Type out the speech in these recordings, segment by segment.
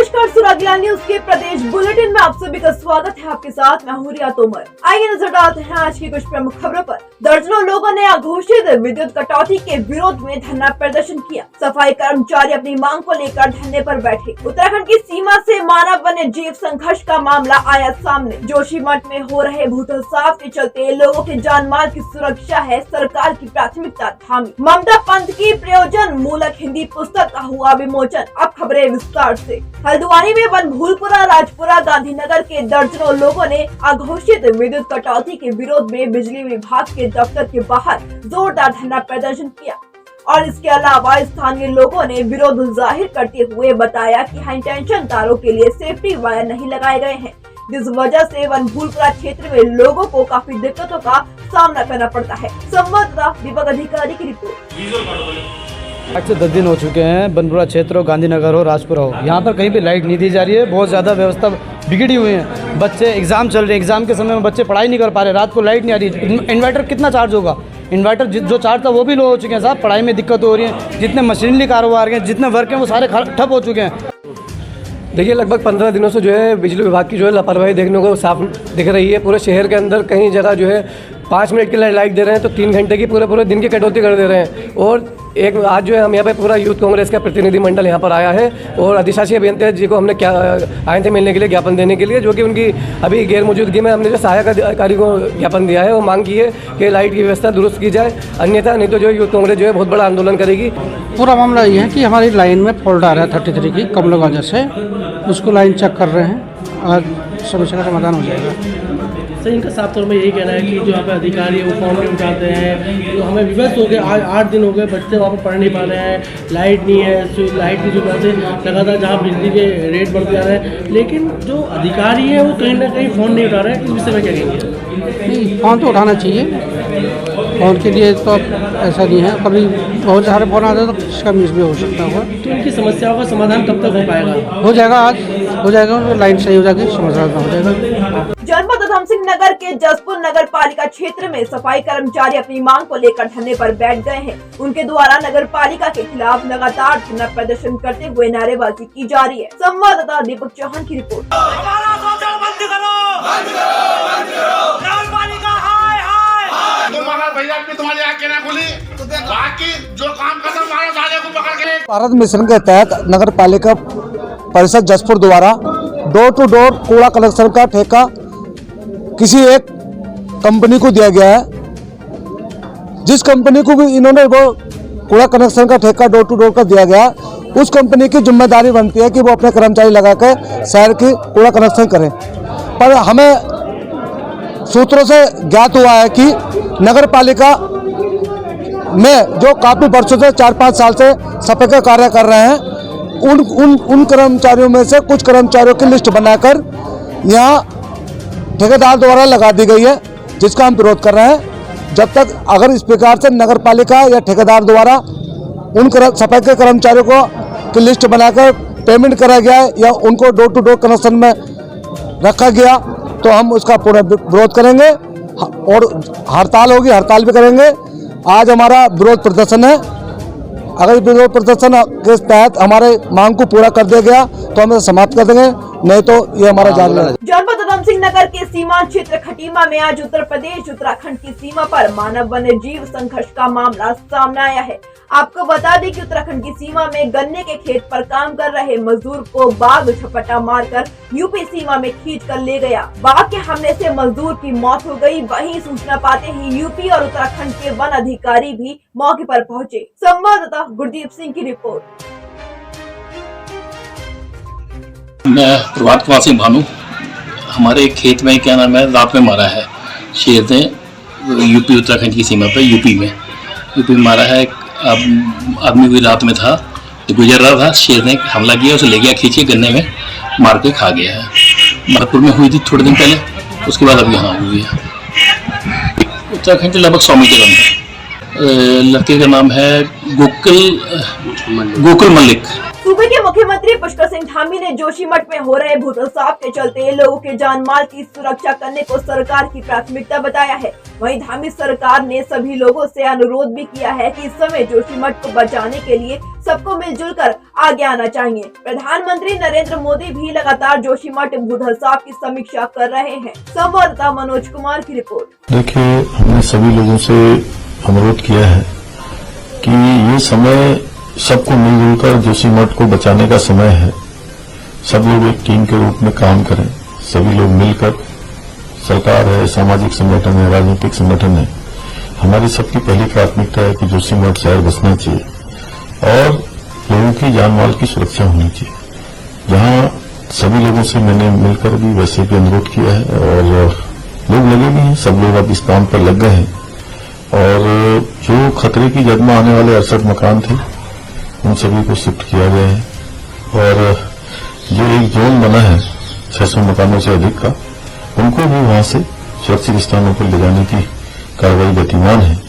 नमस्कार, सुरागला न्यूज के प्रदेश बुलेटिन में आप सभी का स्वागत है। आपके साथ मैं हूं रिया तोमर। आइए नजर डालते हैं आज की कुछ प्रमुख खबरों पर। दर्जनों लोगों ने अघोषित विद्युत कटौती के विरोध में धरना प्रदर्शन किया। सफाई कर्मचारी अपनी मांग को लेकर धरने पर बैठे। उत्तराखंड की सीमा से मानव वन्य जीव संघर्ष का मामला आया सामने। जोशीमठ में हो रहे भूतलसाव के चलते लोगों के जान माल की सुरक्षा है सरकार की प्राथमिकता थामी। ममता पंत की प्रयोजन मूलक हिंदी पुस्तक का हुआ विमोचन। अब खबरें विस्तार से। हल्द्वानी में बनभूलपुरा, राजपुरा, गांधीनगर के दर्जनों लोगों ने अघोषित विद्युत कटौती के विरोध में बिजली विभाग के दफ्तर के बाहर जोरदार धरना प्रदर्शन किया और इसके अलावा स्थानीय लोगों ने विरोध जाहिर करते हुए बताया कि हाई टेंशन तारों के लिए सेफ्टी वायर नहीं लगाए गए हैं, जिस वजह से बनभूलपुरा क्षेत्र में लोगों को काफी दिक्कतों का सामना करना पड़ता है। संवाददाता दीपक अधिकारी की रिपोर्ट। आज से 10 दिन हो चुके हैं। बनभूलपुरा क्षेत्र हो, गांधीनगर हो, राजपुरा हो, यहाँ पर कहीं भी लाइट नहीं दी जा रही है। बहुत ज़्यादा व्यवस्था बिगड़ी हुई है। बच्चे एग्जाम चल रहे हैं, एग्जाम के समय में बच्चे पढ़ाई नहीं कर पा रहे। रात को लाइट नहीं आ रही। इन्वर्टर कितना चार्ज होगा? इन्वर्टर जो चार्ज था वो भी लो हो चुके हैं साहब। पढ़ाई में दिक्कत हो रही है। जितने मशीनरी कारोबार हैं, जितने वर्क हैं, वो सारे ठप हो चुके हैं। देखिए, लगभग 15 दिनों से जो है बिजली विभाग की जो है लापरवाही देखने को साफ दिख रही है। पूरे शहर के अंदर कहीं जगह जो है 5 मिनट की लाइट दे रहे हैं तो 3 घंटे की पूरे दिन की कटौती कर दे रहे हैं। और एक आज जो है हम यहाँ पे पूरा यूथ कांग्रेस का प्रतिनिधिमंडल यहाँ पर आया है और अधिशासी अभियंता जी को हमने क्या आए थे मिलने के लिए, ज्ञापन देने के लिए, जो कि उनकी अभी गैर मौजूदगी में हमने जो सहायक अधिकारी को ज्ञापन दिया है। वो मांग की है कि लाइट की व्यवस्था दुरुस्त की जाए, अन्यथा नहीं तो जो यूथ कांग्रेस जो है बहुत बड़ा आंदोलन करेगी। पूरा मामला ये है कि हमारी लाइन में फॉल्ट आ रहा है 33 की कम वजह से, उसको लाइन चेक कर रहे हैं और समस्या का समाधान हो जाएगा। सर, इनका साफ तौर में यही कहना है कि जो यहाँ पे अधिकारी है वो फॉर्म नहीं उठाते हैं। तो हमें विवश हो गए, आज 8 दिन हो गए, बच्चे वहाँ पर पढ़ नहीं पा रहे हैं, लाइट नहीं है। लाइट की जो वजह से लगातार जहाँ बिजली के रेट बढ़ते जा रहे हैं, लेकिन जो अधिकारी है वो कहीं ना कहीं फ़ोन नहीं उठा रहे हैं। इस विषय में क्या कहेंगे? नहीं, फ़ोन तो उठाना चाहिए। फ़ोन के लिए तो ऐसा नहीं है, कभी बहुत सारे फ़ोन आते हैं तो इसका मिस भी हो सकता होगा। तो इनकी समस्याओं का समाधान कब तक हो पाएगा? हो जाएगा, आज हो जाएगा, लाइन सही हो जाएगी, समाधान हो जाएगा। जनपद उधम सिंह नगर के जसपुर नगर पालिका क्षेत्र में सफाई कर्मचारी अपनी मांग को लेकर धरने पर बैठ गए हैं। उनके द्वारा नगर पालिका के खिलाफ लगातार धरना प्रदर्शन करते हुए नारेबाजी की जा रही है। संवाददाता दीपक चौहान की रिपोर्ट। भारत मिशन के तहत नगर पालिका परिषद जसपुर द्वारा डोर टू डोर कूड़ा कलेक्शन का ठेका किसी एक कंपनी को दिया गया है। जिस कंपनी को भी इन्होंने वो कूड़ा कनेक्शन का ठेका डोर टू डोर का दिया गया, उस कंपनी की जिम्मेदारी बनती है कि वो अपने कर्मचारी लगाकर शहर की कूड़ा कनेक्शन करें। पर हमें सूत्रों से ज्ञात हुआ है कि नगर पालिका में जो काफ़ी वर्षों से 4-5 साल से सफाई का कार्य कर रहे हैं, उन कर्मचारियों में से कुछ कर्मचारियों की लिस्ट बनाकर यहाँ ठेकेदार द्वारा लगा दी गई है, जिसका हम विरोध कर रहे हैं। जब तक अगर इस प्रकार से नगर पालिका या ठेकेदार द्वारा उन सफाई के कर्मचारियों को की लिस्ट बनाकर पेमेंट करा गया है या उनको डोर टू डोर कनेक्शन में रखा गया, तो हम उसका पूरा विरोध करेंगे और हड़ताल होगी, हड़ताल भी करेंगे। आज हमारा विरोध प्रदर्शन है। अगर विरोध प्रदर्शन के तहत हमारे मांग को पूरा कर दिया गया तो हम समाप्त कर देंगे, नहीं तो ये हमारा जारी रहेगा। जनपद उधम सिंह नगर के सीमांत क्षेत्र खटीमा में आज उत्तर प्रदेश उत्तराखंड की सीमा पर मानव वन्य जीव संघर्ष का मामला सामने आया है। आपको बता दें कि उत्तराखंड की सीमा में गन्ने के खेत पर काम कर रहे मजदूर को बाघ झपट्टा मारकर यूपी सीमा में खींच कर ले गया। बाघ के हमले से मजदूर की मौत हो गई। वहीं सूचना पाते ही यूपी और उत्तराखंड के वन अधिकारी भी मौके पर पहुंचे। संवाददाता गुरदीप सिंह की रिपोर्ट। मैं प्रभात कुमार सिंह भानु। हमारे खेत में क्या नाम है, रात में मारा है शेर ने, यूपी उत्तराखंड की सीमा पर यूपी में मारा है। आदमी भी रात में था, गुजर रहा था, शेर ने हमला किया, उसे ले गया खींच के, गन्ने में मार के खा गया है। भरतपुर में हुई थी थोड़े दिन पहले, उसके बाद अब यहाँ हुई है। उत्तराखंड के लगभग 100 मीटर अंदर। लड़के का नाम है गोकुल मल्लिक। सूबे यूपी के मुख्यमंत्री पुष्कर सिंह धामी ने जोशीमठ में हो रहे भूतलसाव के चलते लोगों के जान माल की सुरक्षा करने को सरकार की प्राथमिकता बताया है। वहीं धामी सरकार ने सभी लोगों से अनुरोध भी किया है कि इस समय जोशीमठ को बचाने के लिए सबको मिलजुल कर आगे आना चाहिए। प्रधानमंत्री नरेंद्र मोदी भी लगातार जोशीमठ भूतलसाव की समीक्षा कर रहे हैं। संवाददाता मनोज कुमार की रिपोर्ट। देखिए, हमने सभी लोगों से अनुरोध किया है कि ये समय सबको मिलजुल कर जोशीमठ को बचाने का समय है। सब लोग एक टीम के रूप में काम करें। सभी लोग मिलकर, सरकार है, सामाजिक संगठन है, राजनीतिक संगठन है, हमारी सबकी पहली प्राथमिकता है कि जोशीमठ शहर बसना चाहिए और लोगों की जान माल की सुरक्षा होनी चाहिए। जहां सभी लोगों से मैंने मिलकर भी वैसे भी अनुरोध किया है और लोग लगे भी हैं। सब लोग अब इस काम पर लग गए हैं और जो खतरे की जद में आने वाले 68 मकान थे उन सभी को शिफ्ट किया गया है और जो एक जोन बना है 600 मकानों से अधिक का, उनको भी वहां से सुरक्षित स्थानों पर ले जाने की कार्रवाई गतिमान है।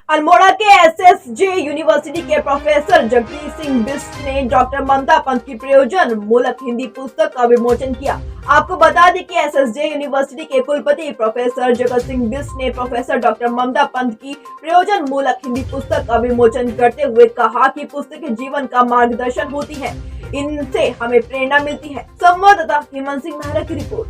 अल्मोड़ा के एसएसजे यूनिवर्सिटी के प्रोफेसर जगदीश सिंह बिष्ट ने डॉक्टर ममता पंत की प्रयोजन मूलक हिंदी पुस्तक का विमोचन किया। आपको बता दें कि एसएसजे यूनिवर्सिटी के कुलपति प्रोफेसर जगत सिंह बिष्ट ने प्रोफेसर डॉक्टर ममता पंत की प्रयोजन मूलक हिंदी पुस्तक का विमोचन करते हुए कहा कि पुस्तकें जीवन का मार्गदर्शन होती है, इनसे हमें प्रेरणा मिलती है। संवाददाता हेमंत सिंह मेहरा की रिपोर्ट।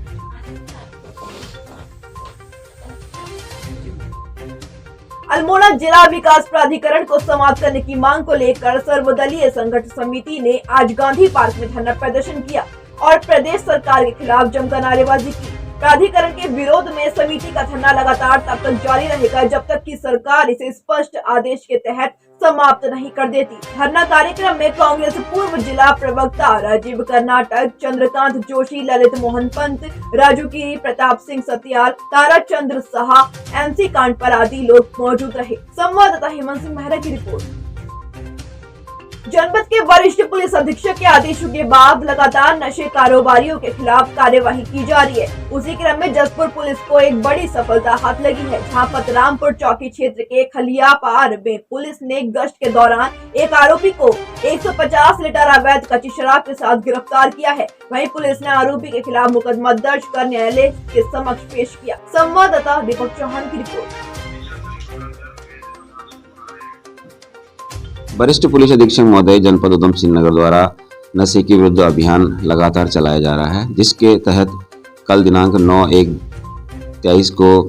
अल्मोड़ा जिला विकास प्राधिकरण को समाप्त करने की मांग को लेकर सर्वदलीय संघर्ष समिति ने आज गांधी पार्क में धरना प्रदर्शन किया और प्रदेश सरकार के खिलाफ जमकर नारेबाजी की। प्राधिकरण के विरोध में समिति का धरना लगातार तब तक जारी रहेगा जब तक कि सरकार इसे स्पष्ट आदेश के तहत समाप्त नहीं कर देती। धरना कार्यक्रम में कांग्रेस पूर्व जिला प्रवक्ता राजीव कर्नाटक, चंद्रकांत जोशी, ललित मोहन पंत, राजू गिरी, प्रताप सिंह सत्याल, तारा चंद्र साहा, एमसी कांडपर आदि लोग मौजूद रहे। संवाददाता हेमंत सिंह मेहरा की रिपोर्ट। जनपद के वरिष्ठ पुलिस अधीक्षक के आदेशों के बाद लगातार नशे कारोबारियों के खिलाफ कार्यवाही की जा रही है। उसी क्रम में जसपुर पुलिस को एक बड़ी सफलता हाथ लगी है, जहां पतरामपुर चौकी क्षेत्र के खलियापार में पुलिस ने गश्त के दौरान एक आरोपी को 150 लीटर अवैध कच्ची शराब के साथ गिरफ्तार किया है। वहीं पुलिस ने आरोपी के खिलाफ मुकदमा दर्ज कर न्यायालय के समक्ष पेश किया। संवाददाता दीपक चौहान की रिपोर्ट। वरिष्ठ पुलिस अधीक्षक महोदय जनपद उधम सिंह नगर द्वारा नशे के विरुद्ध अभियान लगातार चलाया जा रहा है, जिसके तहत कल दिनांक 9/1/23 को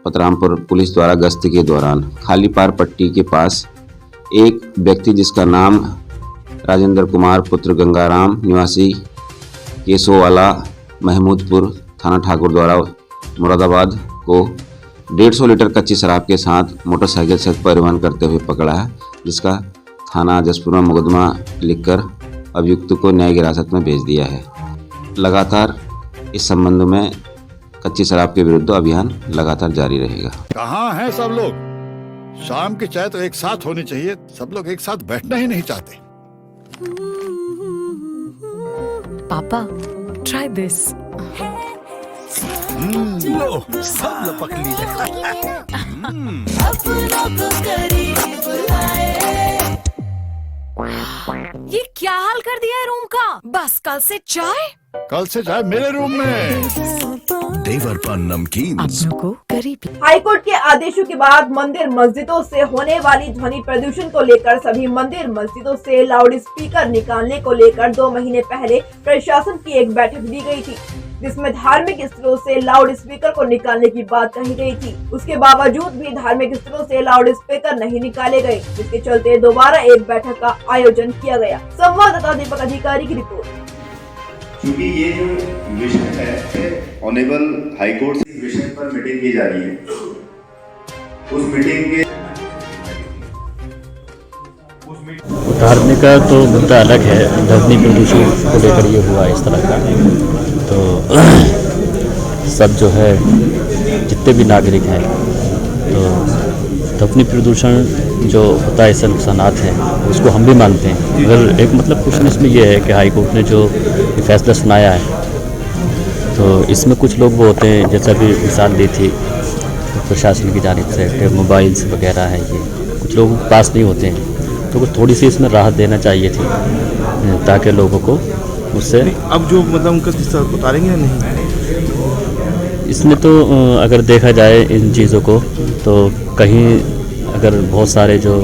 पतरामपुर पुलिस द्वारा गश्त के दौरान खालीपार पट्टी के पास एक व्यक्ति जिसका नाम राजेंद्र कुमार पुत्र गंगाराम निवासी केसोवाला महमूदपुर थाना ठाकुर द्वारा मुरादाबाद को 150 लीटर कच्ची शराब के साथ मोटरसाइकिल से परिवहन करते हुए पकड़ा है, जिसका थाना जसपुर में मुकदमा लिखकर अभियुक्त को न्यायिक हिरासत में भेज दिया है। लगातार इस संबंध में कच्ची शराब के विरुद्ध अभियान लगातार जारी रहेगा। कहाँ हैं सब लोग? शाम की चाय तो एक साथ होनी चाहिए, सब लोग एक साथ बैठना ही नहीं चाहते। पापा, try this. लो, सब लपक लीजिए। ये क्या हाल कर दिया है रूम का? बस कल से चाय मेरे रूम में। देवर पर नमकीन। हाईकोर्ट के आदेशों के बाद मंदिर मस्जिदों से होने वाली ध्वनि प्रदूषण को लेकर सभी मंदिर मस्जिदों से लाउड स्पीकर निकालने को लेकर 2 महीने पहले प्रशासन की एक बैठक दी गई थी, जिसमें धार्मिक स्थलों से लाउड स्पीकर को निकालने की बात कही गई थी। उसके बावजूद भी धार्मिक स्थलों से लाउड स्पीकर नहीं निकाले गए, जिसके चलते दोबारा एक बैठक का आयोजन किया गया। संवाददाता दीपक अधिकारी की रिपोर्ट। क्योंकि ये जो विषय है ऑनेबल हाईकोर्ट से इस विषय पर मीटिंग की जा रही है, उस मीटिंग के धार्मिक का तो मुद्दा अलग है, ध्वनि प्रदूषण को लेकर ये हुआ इस तरह का, तो सब जो है जितने भी नागरिक हैं तो ध्वनि प्रदूषण जो होता है इससे नुकसानात हैं उसको हम भी मानते हैं, मगर एक मतलब क्वेश्चन इसमें ये है कि हाई कोर्ट ने जो ये फैसला सुनाया है तो इसमें कुछ लोग वो होते हैं, जैसा भी मिसाल दी थी प्रशासन की जानिब से मोबाइल्स वगैरह हैं, ये कुछ लोग पास नहीं होते हैं तो कुछ थोड़ी सी इसमें राहत देना चाहिए थी ताकि लोगों को उससे। अब जो मतलब उनका किस्सा उतारेंगे या नहीं? इसमें तो अगर देखा जाए इन चीज़ों को तो कहीं अगर बहुत सारे जो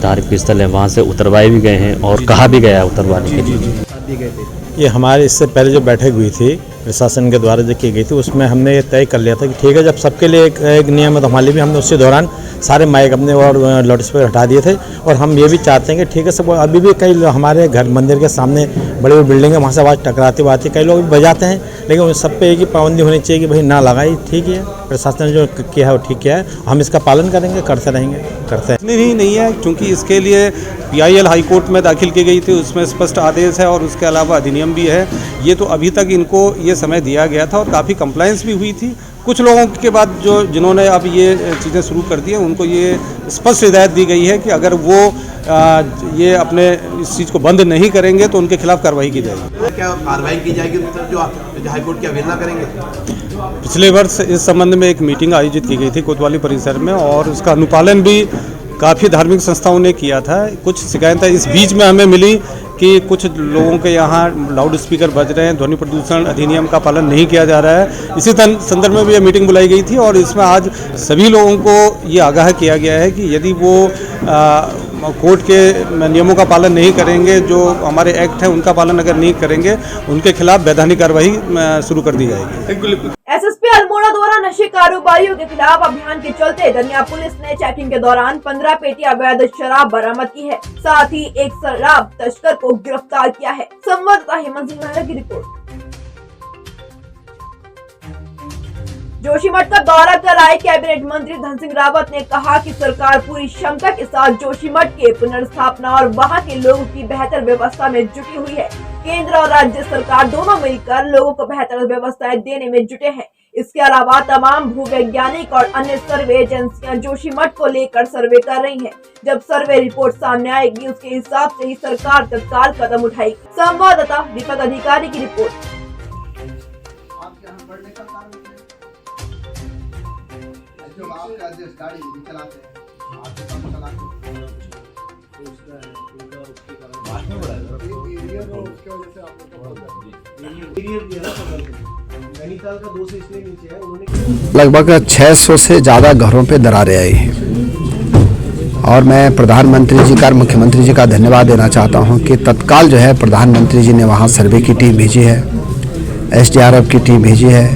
धार्मिक स्थल हैं वहाँ से उतरवाए भी गए हैं और कहा भी गया है उतरवाने के लिए। ये हमारे इससे पहले जो बैठक हुई थी प्रशासन के द्वारा जो की गई थी उसमें हमने ये तय कर लिया था कि ठीक है, जब सबके लिए एक नियम है तो हमारे लिए भी हमने उसी दौरान सारे माइक अपने और लाउड स्पीकर हटा दिए थे। और हम ये भी चाहते हैं कि ठीक है, सब अभी भी कई हमारे घर मंदिर के सामने बड़ी बड़ी बिल्डिंग है, वहाँ से आवाज़ टकराती आती कई लोग बजाते हैं, लेकिन उन सब पे एक ही पाबंदी होनी चाहिए कि भाई ना लगाई। ठीक है, प्रशासन ने जो किया है वो ठीक किया है, हम इसका पालन करेंगे, करते रहेंगे, करते हैं। इतनी ही नहीं है क्योंकि इसके लिए PIL हाई कोर्ट में दाखिल की गई थी, उसमें स्पष्ट आदेश है और उसके अलावा अधिनियम भी है। ये तो अभी तक इनको ये समय दिया गया था और काफ़ी कंप्लायंस भी हुई थी। कुछ लोगों के बाद जिन्होंने अब ये चीज़ें शुरू कर दी हैं उनको ये स्पष्ट हिदायत दी गई है कि अगर वो ये अपने इस चीज़ को बंद नहीं करेंगे तो उनके खिलाफ कार्रवाई की जाएगी। क्या कार्रवाई की जाएगी जो हाईकोर्ट की अवहेलना करेंगे? पिछले वर्ष इस संबंध में एक मीटिंग आयोजित की गई थी कोतवाली परिसर में और उसका अनुपालन भी काफ़ी धार्मिक संस्थाओं ने किया था। कुछ शिकायतें इस बीच में हमें मिली कि कुछ लोगों के यहाँ लाउड स्पीकर बज रहे हैं, ध्वनि प्रदूषण अधिनियम का पालन नहीं किया जा रहा है। इसी संदर्भ में भी ये मीटिंग बुलाई गई थी और इसमें आज सभी लोगों को ये आगाह किया गया है कि यदि वो कोर्ट के नियमों का पालन नहीं करेंगे, जो हमारे एक्ट हैं उनका पालन अगर नहीं करेंगे, उनके खिलाफ वैधानिक कार्रवाई शुरू कर दी जाएगी। SSP अल्मोड़ा द्वारा नशे कारोबारियों के खिलाफ अभियान के चलते धनिया पुलिस ने चेकिंग के दौरान 15 पेटी अवैध शराब बरामद की है। साथ ही एक शराब तस्कर को गिरफ्तार किया है। संवाददाता हेमंत सिंह महरा की रिपोर्ट। जोशीमठ का दौरा कर आए कैबिनेट मंत्री धन सिंह रावत ने कहा कि सरकार पूरी क्षमता के साथ जोशीमठ के पुनर्स्थापना और वहां के लोगों की बेहतर व्यवस्था में जुटी हुई है। केंद्र और राज्य सरकार दोनों मिलकर लोगों को बेहतर व्यवस्थाएं देने में जुटे हैं। इसके अलावा तमाम भूवैज्ञानिक और अन्य सर्वे एजेंसियां जोशीमठ को लेकर सर्वे कर रही हैं। जब सर्वे रिपोर्ट सामने आएगी उसके हिसाब से ही सरकार तत्काल कदम उठाएगी। संवाददाता दीपक अधिकारी की रिपोर्ट। लगभग 600 से ज़्यादा घरों पे दरारें आई हैं और मैं प्रधानमंत्री जी का और मुख्यमंत्री जी का धन्यवाद देना चाहता हूं कि तत्काल जो है प्रधानमंत्री जी ने वहां सर्वे की टीम भेजी है, SDRF की टीम भेजी है,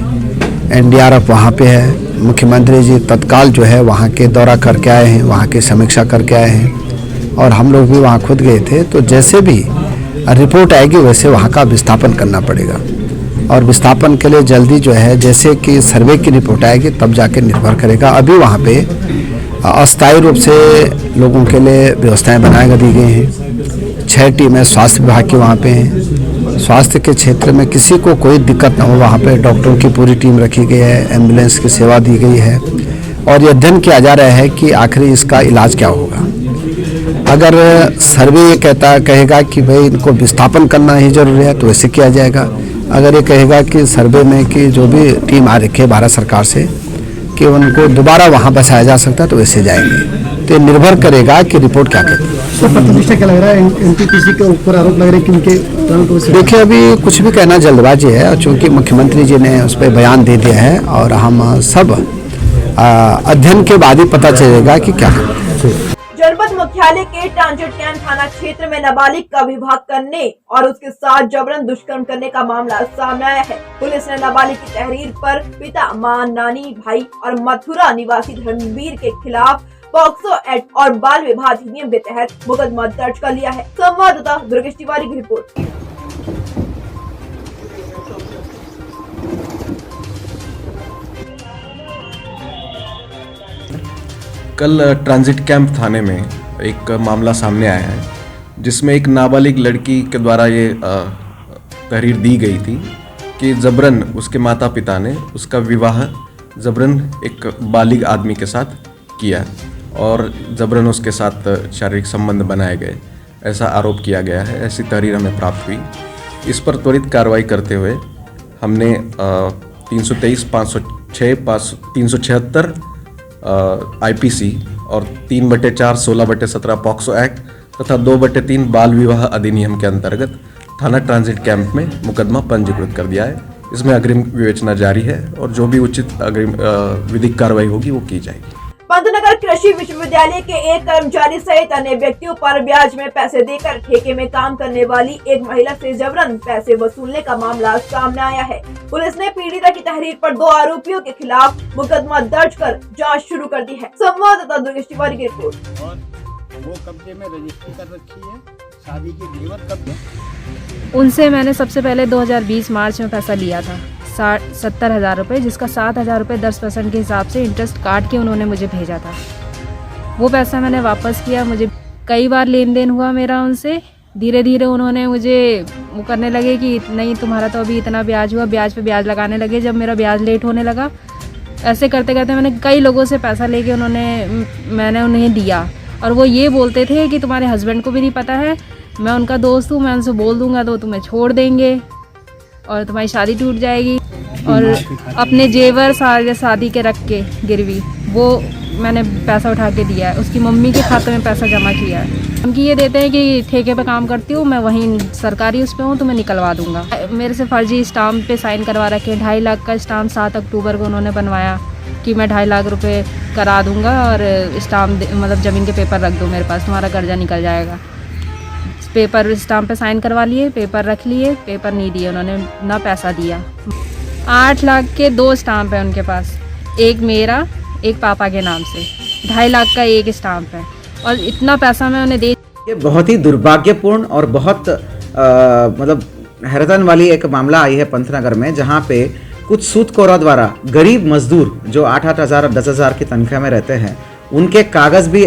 NDRF वहां पे है। मुख्यमंत्री जी तत्काल जो है वहां के दौरा करके आए हैं, वहां की समीक्षा करके आए हैं और हम लोग भी वहां खुद गए थे। तो जैसे भी रिपोर्ट आएगी वैसे वहां का विस्थापन करना पड़ेगा और विस्थापन के लिए जल्दी जो है जैसे कि सर्वे की रिपोर्ट आएगी तब जाके निर्भर करेगा। अभी वहाँ पे अस्थायी रूप से लोगों के लिए व्यवस्थाएं बनाई दी गई हैं। 6 टीमें स्वास्थ्य विभाग की वहाँ पे हैं। स्वास्थ्य के क्षेत्र में किसी को कोई दिक्कत ना हो वहाँ पे डॉक्टरों की पूरी टीम रखी गई है, एम्बुलेंस की सेवा दी गई है और ये अध्ययन किया जा रहा है कि आखिर इसका इलाज क्या होगा। अगर सर्वे ये कहेगा कि भाई इनको विस्थापन करना ही जरूरी है तो वैसे किया जाएगा। अगर ये कहेगा कि सर्वे में कि जो भी टीम आ रखी है भारत सरकार से कि उनको दोबारा वहाँ बसाया जा सकता है तो वैसे जाएंगे। तो ये निर्भर करेगा कि रिपोर्ट क्या कहती है। तो प्रतिष्ठा क्या लग रहा है? NTPC के ऊपर आरोप लग रहे हैं कि उनके देखिए अभी कुछ भी कहना जल्दबाजी है और चूँकि मुख्यमंत्री जी ने उस पर बयान दे दिया है और हम सब अध्ययन के बाद ही पता चलेगा कि क्या है। जनपद मुख्यालय के ट्रांजिट कैंप थाना क्षेत्र में नाबालिग का विवाह करने और उसके साथ जबरन दुष्कर्म करने का मामला सामने आया है। पुलिस ने नाबालिग की तहरीर पर पिता, मां, नानी, भाई और मथुरा निवासी धर्मवीर के खिलाफ पॉक्सो एक्ट और बाल विवाह अधिनियम के तहत मुकदमा दर्ज कर लिया है। संवाददाता दुर्गेश तिवारी की रिपोर्ट। कल ट्रांजिट कैंप थाने में एक मामला सामने आया है जिसमें एक नाबालिग लड़की के द्वारा ये तहरीर दी गई थी कि जबरन उसके माता पिता ने उसका विवाह जबरन एक बालिग आदमी के साथ किया और जबरन उसके साथ शारीरिक संबंध बनाए गए, ऐसा आरोप किया गया है। ऐसी तहरीर हमें प्राप्त हुई। इस पर त्वरित कार्रवाई करते हुए हमने 323, 506, 376 आईपीसी और 3/4 16/17 पॉक्सो एक्ट तथा 2/3 बाल विवाह अधिनियम के अंतर्गत थाना ट्रांजिट कैंप में मुकदमा पंजीकृत कर दिया है। इसमें अग्रिम विवेचना जारी है और जो भी उचित अग्रिम विधिक कार्रवाई होगी वो की जाएगी। पंतनगर कृषि विश्वविद्यालय के एक कर्मचारी सहित अन्य व्यक्तियों पर ब्याज में पैसे देकर ठेके में काम करने वाली एक महिला से जबरन पैसे वसूलने का मामला सामने आया है। पुलिस ने पीड़िता की तहरीर पर 2 आरोपियों के खिलाफ मुकदमा दर्ज कर जांच शुरू कर दी है। संवाददाता दुर्गेश तिवारी की रिपोर्ट। वो कब्जे में रजिस्ट्री कर रखी है, शादी की कीमत कब्जे। उनसे मैंने सबसे पहले 2020 मार्च में पैसा लिया था 70,000 रुपये, जिसका 7,000 रुपये 10% के हिसाब से इंटरेस्ट काट के उन्होंने मुझे भेजा था। वो पैसा मैंने वापस किया। मुझे कई बार लेन देन हुआ मेरा उनसे। धीरे धीरे उन्होंने मुझे वो करने लगे कि नहीं तुम्हारा तो अभी इतना ब्याज हुआ, ब्याज पे ब्याज लगाने लगे। जब मेरा ब्याज लेट होने लगा, ऐसे करते करते मैंने कई लोगों से पैसा लेके मैंने उन्हें दिया। और वो ये बोलते थे कि तुम्हारे हस्बैंड को भी नहीं पता है, मैं उनका दोस्त हूँ, मैं उनसे बोल दूँगा तो तुम्हें छोड़ देंगे और तुम्हारी शादी टूट जाएगी। और अपने जेवर सारे शादी के रख के गिरवी वो मैंने पैसा उठा के दिया है। उसकी मम्मी के खाते में पैसा जमा किया है। उनकी ये देते हैं कि ठेके पे काम करती हूँ मैं, वहीं सरकारी उस पे हूँ तो मैं निकलवा दूँगा। मेरे से फर्जी स्टाम्प पे साइन करवा रखे। 2.5 लाख का स्टाम्प 7 अक्टूबर को उन्होंने बनवाया कि मैं 2.5 लाख रुपये करा दूँगा और स्टाम्प मतलब ज़मीन के पेपर रख दो मेरे पास, तुम्हारा कर्जा निकल जाएगा। पेपर स्टाम्प पे साइन करवा लिए, पेपर रख लिए, पेपर नहीं दिए उन्होंने, ना पैसा दिया। 8 लाख के 2 स्टाम्प है उनके पास, एक मेरा एक पापा के नाम से। 2.5 लाख का एक स्टाम्प है और इतना पैसा मैं उन्हें दे। ये बहुत ही दुर्भाग्यपूर्ण और बहुत मतलब हैरतन वाली एक मामला आई है पंतनगर में, जहाँ पे कुछ सूदखोरों द्वारा गरीब मजदूर जो 8-8 हज़ार और 10 हज़ार की तनख्वाह में रहते हैं उनके कागज़ भी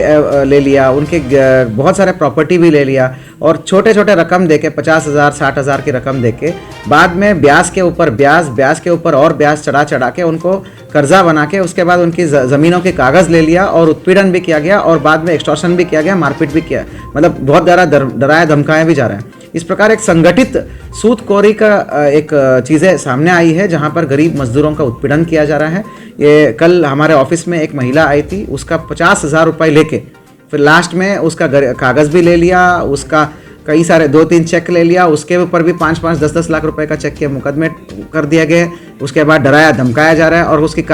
ले लिया, उनके बहुत सारे प्रॉपर्टी भी ले लिया और छोटे छोटे रकम देके 50,000 60,000 की रकम देके बाद में ब्याज के ऊपर ब्याज के ऊपर और ब्याज चढ़ा के उनको कर्जा बना के उसके बाद उनकी ज़मीनों के कागज़ ले लिया और उत्पीड़न भी किया गया और बाद में एक्सटॉर्शन भी किया गया, मारपीट भी किया। मतलब बहुत ज़्यादा डराया धमकाया भी जा रहा है। इस प्रकार एक संगठित सूदखोरी का एक चीज़ें सामने आई है जहां पर गरीब मजदूरों का उत्पीड़न किया जा रहा है। ये कल हमारे ऑफिस में एक महिला आई थी, उसका 50,000 रुपये लेके फिर लास्ट में उसका कागज़ भी ले लिया, उसका कई सारे 2-3 चेक ले लिया, उसके ऊपर भी 5-5 10-10 लाख रुपए का चेक के मुकदमे कर दिया गया। उसके बाद डराया धमकाया जा रहा है और उसकी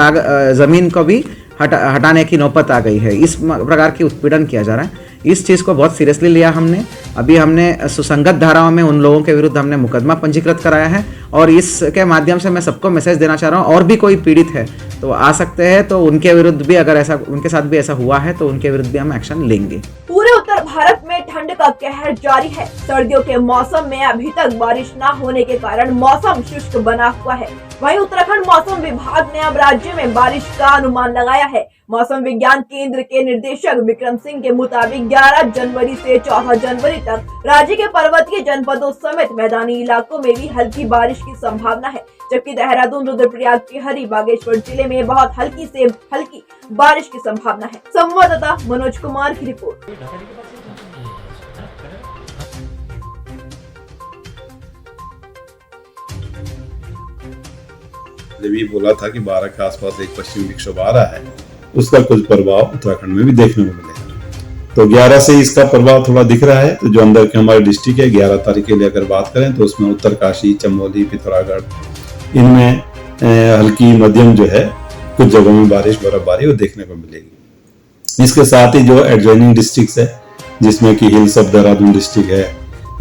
ज़मीन को भी हटाने की नौबत आ गई है। इस प्रकार की उत्पीड़न किया जा रहा है। इस चीज़ को बहुत सीरियसली लिया हमने। अभी हमने सुसंगत धाराओं में उन लोगों के विरुद्ध हमने मुकदमा पंजीकृत कराया है और इसके माध्यम से मैं सबको मैसेज देना चाह रहा हूँ, और भी कोई पीड़ित है तो आ सकते हैं, तो उनके विरुद्ध भी अगर ऐसा उनके साथ भी ऐसा हुआ है तो उनके विरुद्ध भी हम एक्शन लेंगे। पूरे उत्तर भारत में ठंड का कहर जारी है। सर्दियों के मौसम में अभी तक बारिश न होने के कारण मौसम शुष्क बना हुआ है। वहीं उत्तराखंड मौसम विभाग ने अब राज्य में बारिश का अनुमान लगाया है। मौसम विज्ञान केंद्र के निदेशक विक्रम सिंह के मुताबिक 11 जनवरी से 14 जनवरी तक राज्य के पर्वतीय जनपदों समेत मैदानी इलाकों में भी हल्की बारिश की संभावना है, जबकि देहरादून, रुद्रप्रयाग, टिहरी, बागेश्वर जिले में बहुत हल्की से हल्की बारिश की संभावना है। संवाददाता मनोज कुमार की रिपोर्ट। भी बोला था कि 12 के आसपास एक पश्चिमी विक्षोभ आ रहा है, उसका कुछ प्रभाव उत्तराखंड में भी देखने को मिलेगा। तो 11 से इसका प्रभाव थोड़ा दिख रहा है। तो जो अंदर के हमारे डिस्ट्रिक्ट है 11 तारीख के लिए अगर बात करें तो उसमें उत्तरकाशी, चमोली, पिथौरागढ़, इनमें हल्की मध्यम जो है कुछ जगहों में बारिश बर्फबारी वो देखने को मिलेगी। इसके साथ ही जो एडजॉइनिंग डिस्ट्रिक्ट है जिसमें कि हिल्स ऑफ देहरादून डिस्ट्रिक्ट है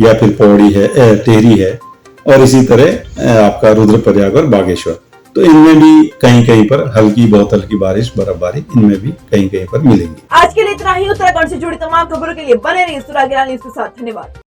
या फिर पौड़ी है, टिहरी है और इसी तरह आपका रुद्रप्रयाग और बागेश्वर, तो इनमें भी कहीं कहीं पर हल्की बहुत हल्की बारिश बर्फबारी इनमें भी कहीं कहीं पर मिलेंगी। आज के लिए इतना ही। उत्तराखंड से जुड़ी तमाम खबरों के लिए बने रहिए सुराग न्यूज़ के साथ। धन्यवाद।